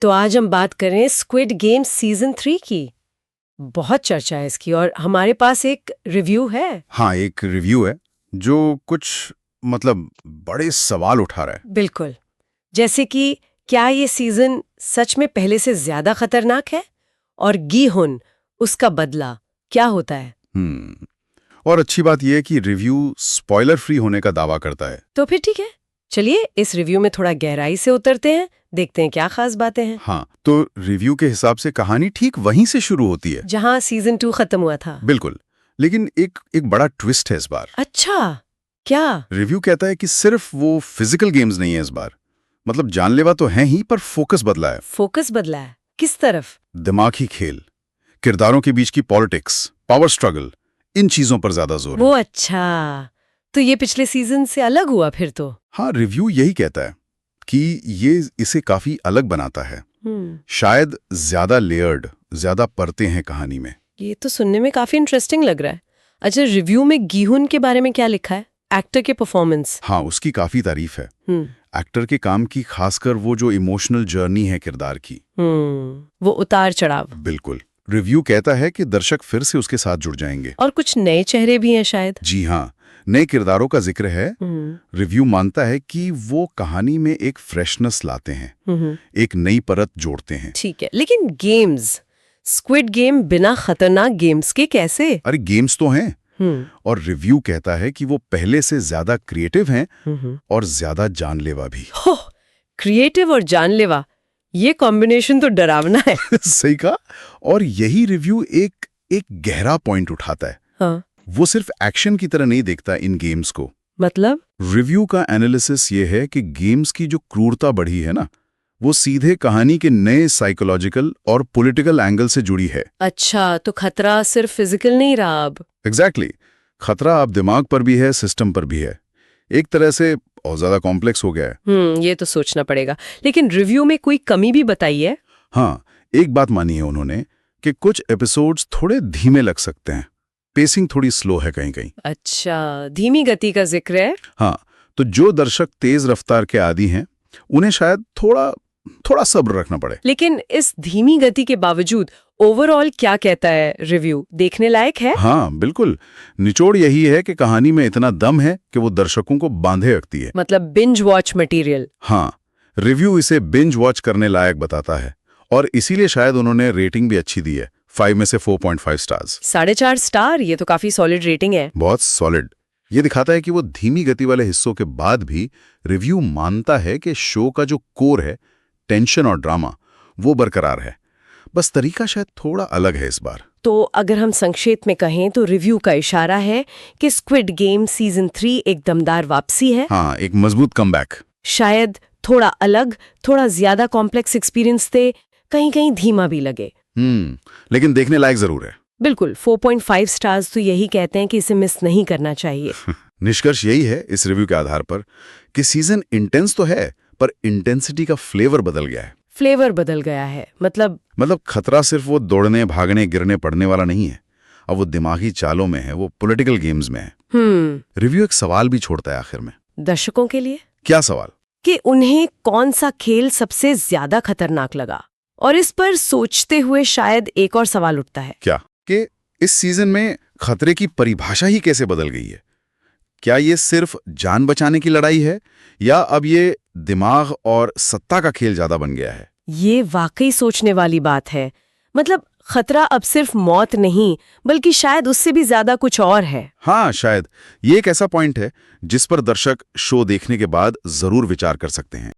तो आज हम बात करें स्क्विड गेम सीजन 3 की। बहुत चर्चा है इसकी और हमारे पास एक रिव्यू है। हाँ, एक रिव्यू है जो कुछ बड़े सवाल उठा रहा है। बिल्कुल, जैसे कि क्या ये सीजन सच में पहले से ज्यादा खतरनाक है, और गी हुन उसका बदला क्या होता है। और अच्छी बात यह है कि रिव्यू स्पॉइलर फ्री होने का दावा करता है। तो फिर ठीक है, चलिए इस रिव्यू में थोड़ा गहराई से उतरते हैं, देखते हैं क्या खास बातें हैं। हाँ, तो रिव्यू के हिसाब से कहानी ठीक वहीं से शुरू होती है जहां सीजन 2 खत्म हुआ था। बिल्कुल, लेकिन एक बड़ा ट्विस्ट है इस बार। अच्छा, क्या? रिव्यू कहता है कि सिर्फ वो फिजिकल गेम्स नहीं है इस बार। जानलेवा तो हैं ही, पर फोकस बदला है। फोकस बदला है? किस तरफ? दिमागी खेल, किरदारों के बीच की पॉलिटिक्स, पावर स्ट्रगल, इन चीजों पर ज्यादा जोर है। वो अच्छा, तो ये पिछले सीजन से अलग हुआ फिर तो। हाँ, रिव्यू यही कहता है कि ये इसे काफी अलग बनाता है। शायद ज्यादा लेयर्ड, ज्यादा परतें हैं कहानी में। ये तो सुनने में काफी इंटरेस्टिंग लग रहा है। अच्छा, रिव्यू में गीहुन के बारे में क्या लिखा है? एक्टर के परफॉर्मेंस। हाँ, उसकी काफी तारीफ है। एक्टर के काम की, खासकर वो जो इमोशनल जर्नी है किरदार की। वो उतार चढ़ाव। बिल्कुल। रिव्यू कहता है कि दर्शक फिर से उसके साथ जुड़ जाएंगे। और कुछ नए चेहरे भी हैं शायद। जी हाँ, नए किरदारों का जिक्र है। रिव्यू मानता है कि वो कहानी में एक फ्रेशनेस लाते हैं, एक नई परत जोड़ते हैं। ठीक है, लेकिन गेम्स, स्क्विड गेम बिना खतरनाक गेम्स के कैसे? अरे गेम्स तो हैं। और रिव्यू कहता है कि वो पहले से ज्यादा क्रिएटिव हैं और ज्यादा जानलेवा भी। हो, क्रिएटिव और जानलेवा, ये कॉम्बिनेशन तो डरावना है। सही कहा। और यही रिव्यू एक गहरा पॉइंट उठाता है। हाँ। वो सिर्फ एक्शन की तरह नहीं देखता इन गेम्स को। मतलब? रिव्यू का एनालिसिस ये है कि गेम्स की जो क्रूरता बढ़ी है ना, वो सीधे कहानी के नए साइकोलॉजिकल और पॉलिटिकल एंगल से जुड़ी है। अच्छा, तो खतरा सिर्फ फिजिकल नहीं रहा अब। एग्जैक्टली। खतरा अब दिमाग पर भी है, सिस्टम पर भी है। एक तरह से और ज्यादा कॉम्प्लेक्स हो गया है। ये तो सोचना पड़ेगा। लेकिन रिव्यू में कोई कमी भी बताई है? हाँ, एक बात मानी है उन्होंने कि कुछ एपिसोड्स थोड़े धीमे लग सकते हैं। पेसिंग थोड़ी स्लो है कहीं कहीं। अच्छा, धीमी गति का जिक्र है। हाँ, तो जो दर्शक तेज रफ्तार के आदी हैं, उन्हें शायद थोड़ा सब्र रखना पड़े। लेकिन इस धीमी गति के बावजूद ओवरऑल क्या कहता है रिव्यू? देखने लायक है? हाँ बिल्कुल। निचोड़ यही है कि कहानी में इतना दम है कि वो दर्शकों को बांधे रखती है। मतलब बिंज वॉच मटेरियल। हाँ, रिव्यू इसे बिंज वॉच करने लायक बताता है, और इसीलिए शायद उन्होंने रेटिंग भी अच्छी दी है, 5 में से 4.5 स्टार्स। 4.5 स्टार, ये तो काफी सॉलिड रेटिंग है। बहुत सॉलिड। ये दिखाता है कि वो धीमी गति वाले हिस्सों के बाद भी रिव्यू मानता है कि शो का जो कोर है, टेंशन और ड्रामा, वो बरकरार है। बस तरीका शायद थोड़ा अलग है इस बार। तो अगर हम संक्षेप में कहें तो रिव्यू का इशारा है कि स्क्विड गेम सीजन 3 एक दमदार वापसी है। हाँ, एक मजबूत कमबैक। शायद थोड़ा अलग, थोड़ा ज्यादा कॉम्प्लेक्स एक्सपीरियंस थे, कहीं कहीं धीमा भी लगे। लेकिन देखने लायक जरूर है। बिल्कुल, 4.5 स्टार्स तो यही कहते हैं कि इसे मिस नहीं करना चाहिए। निष्कर्ष यही है इस रिव्यू के आधार पर कि सीजन इंटेंस तो है, पर इंटेंसिटी का फ्लेवर बदल गया है। फ्लेवर बदल गया है मतलब खतरा सिर्फ वो दौड़ने, भागने, गिरने पड़ने वाला नहीं है। अब वो दिमागी चालों में है, वो पॉलिटिकल गेम्स में है। रिव्यू एक सवाल भी छोड़ता है आखिर में। दर्शकों के लिए? क्या सवाल? कि उन्हें कौन सा खेल सबसे ज्यादा खतरनाक लगा। और इस पर सोचते हुए शायद एक और सवाल उठता है। क्या? कि इस सीजन में खतरे की परिभाषा ही कैसे बदल गई है? क्या ये सिर्फ जान बचाने की लड़ाई है, या अब ये दिमाग और सत्ता का खेल ज्यादा बन गया है? ये वाकई सोचने वाली बात है। मतलब खतरा अब सिर्फ मौत नहीं, बल्कि शायद उससे भी ज्यादा कुछ और है। हाँ, शायद ये एक ऐसा पॉइंट है जिस पर दर्शक शो देखने के बाद जरूर विचार कर सकते हैं।